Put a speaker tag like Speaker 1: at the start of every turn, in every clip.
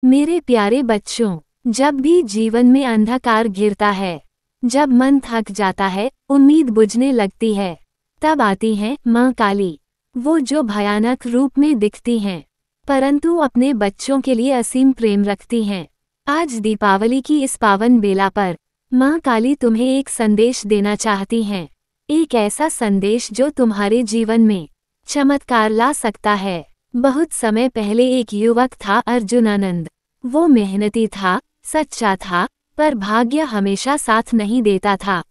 Speaker 1: मेरे प्यारे बच्चों, जब भी जीवन में अंधकार घिरता है, जब मन थक जाता है, उम्मीद बुझने लगती है, तब आती हैं माँ काली। वो जो भयानक रूप में दिखती हैं, परंतु अपने बच्चों के लिए असीम प्रेम रखती हैं। आज दीपावली की इस पावन बेला पर माँ काली तुम्हें एक संदेश देना चाहती हैं। एक ऐसा संदेश जो तुम्हारे जीवन में चमत्कार ला सकता है। बहुत समय पहले एक युवक था, अर्जुनानंद। वो मेहनती था, सच्चा था, पर भाग्य हमेशा साथ नहीं देता था।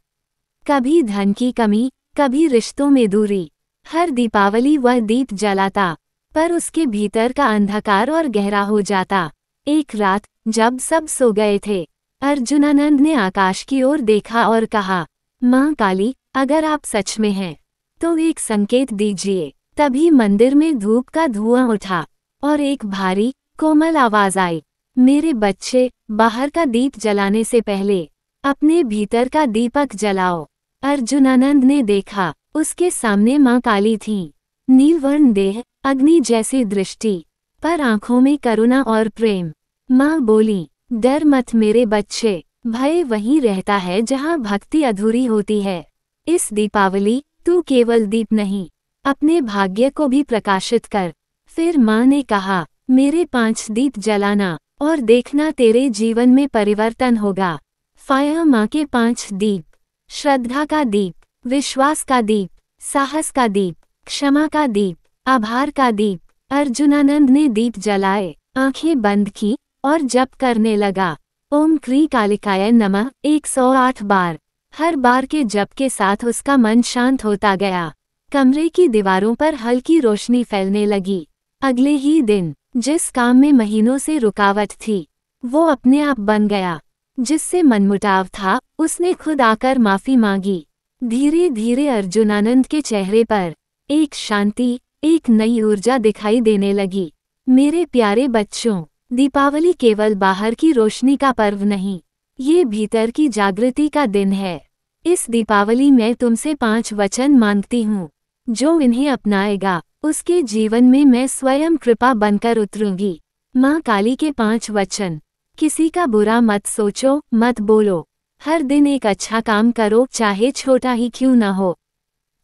Speaker 1: कभी धन की कमी, कभी रिश्तों में दूरी। हर दीपावली वह दीप जलाता, पर उसके भीतर का अंधकार और गहरा हो जाता। एक रात जब सब सो गए थे, अर्जुनानंद ने आकाश की ओर देखा और कहा, माँ काली, अगर आप सच में हैं, तो एक संकेत दीजिए। तभी मंदिर में धूप का धुआं उठा और एक भारी, कोमल आवाज आई, मेरे बच्चे, बाहर का दीप जलाने से पहले अपने भीतर का दीपक जलाओ। अर्जुनानंद ने देखा, उसके सामने माँ काली थीं। नीलवर्ण देह, अग्नि जैसी दृष्टि, पर आंखों में करुणा और प्रेम। माँ बोली, डर मत मेरे बच्चे, भय वहीं रहता है जहाँ भक्ति अधूरी होती है। इस दीपावली तू केवल दीप नहीं, अपने भाग्य को भी प्रकाशित कर। फिर माँ ने कहा, मेरे 5 दीप जलाना और देखना तेरे जीवन में परिवर्तन होगा। फाया माँ के 5 दीप, श्रद्धा का दीप, विश्वास का दीप, साहस का दीप, क्षमा का दीप, आभार का दीप। अर्जुनानंद ने दीप जलाए, आंखें बंद की और जप करने लगा, ओम क्री कालिकाय नमः 108 बार। हर बार के जप के साथ उसका मन शांत होता गया। कमरे की दीवारों पर हल्की रोशनी फैलने लगी। अगले ही दिन जिस काम में महीनों से रुकावट थी, वो अपने आप बन गया। जिससे मनमुटाव था, उसने खुद आकर माफी मांगी। धीरे धीरे अर्जुनानंद के चेहरे पर एक शांति, एक नई ऊर्जा दिखाई देने लगी। मेरे प्यारे बच्चों, दीपावली केवल बाहर की रोशनी का पर्व नहीं, ये भीतर की जागृति का दिन है। इस दीपावली में तुमसे 5 वचन मांगती हूँ, जो इन्हें अपनाएगा, उसके जीवन में मैं स्वयं कृपा बनकर उतरूंगी। माँ काली के 5 वचन। किसी का बुरा मत सोचो, मत बोलो। हर दिन एक अच्छा काम करो, चाहे छोटा ही क्यों न हो।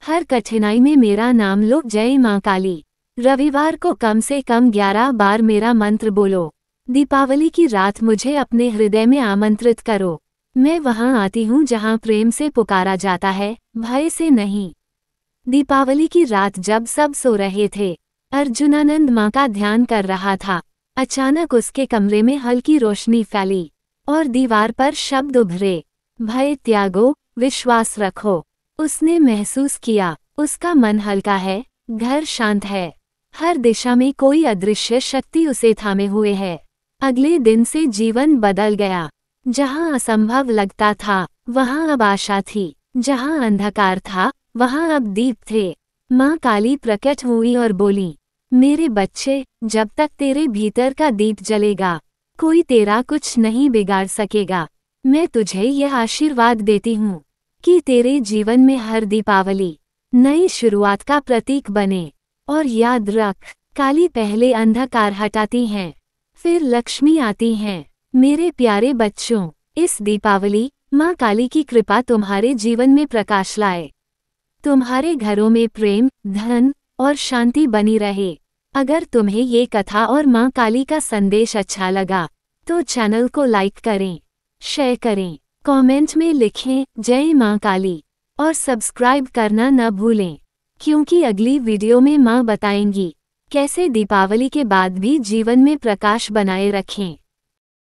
Speaker 1: हर कठिनाई में मेरा नाम लो, जय माँ काली। रविवार को कम से कम 11 बार मेरा मंत्र बोलो। दीपावली की रात मुझे अपने हृदय में आमंत्रित करो। मैं वहां आती हूँ जहाँ प्रेम से पुकारा जाता है, भय से नहीं। दीपावली की रात जब सब सो रहे थे, अर्जुनानंद माँ का ध्यान कर रहा था। अचानक उसके कमरे में हल्की रोशनी फैली और दीवार पर शब्द उभरे, भय त्यागो, विश्वास रखो। उसने महसूस किया, उसका मन हल्का है, घर शांत है, हर दिशा में कोई अदृश्य शक्ति उसे थामे हुए है। अगले दिन से जीवन बदल गया। जहाँ असंभव लगता था, वहाँ अब आशा थी। जहाँ अंधकार था, वहाँ अब दीप थे। माँ काली प्रकट हुई और बोली, मेरे बच्चे, जब तक तेरे भीतर का दीप जलेगा, कोई तेरा कुछ नहीं बिगाड़ सकेगा। मैं तुझे यह आशीर्वाद देती हूँ कि तेरे जीवन में हर दीपावली नई शुरुआत का प्रतीक बने। और याद रख, काली पहले अंधकार हटाती हैं, फिर लक्ष्मी आती हैं। मेरे प्यारे बच्चों, इस दीपावली माँ काली की कृपा तुम्हारे जीवन में प्रकाश लाए। तुम्हारे घरों में प्रेम, धन और शांति बनी रहे। अगर तुम्हें ये कथा और माँ काली का संदेश अच्छा लगा, तो चैनल को लाइक करें, शेयर करें, कमेंट में लिखें जय माँ काली और सब्सक्राइब करना न भूलें, क्योंकि अगली वीडियो में माँ बताएंगी कैसे दीपावली के बाद भी जीवन में प्रकाश बनाए रखें।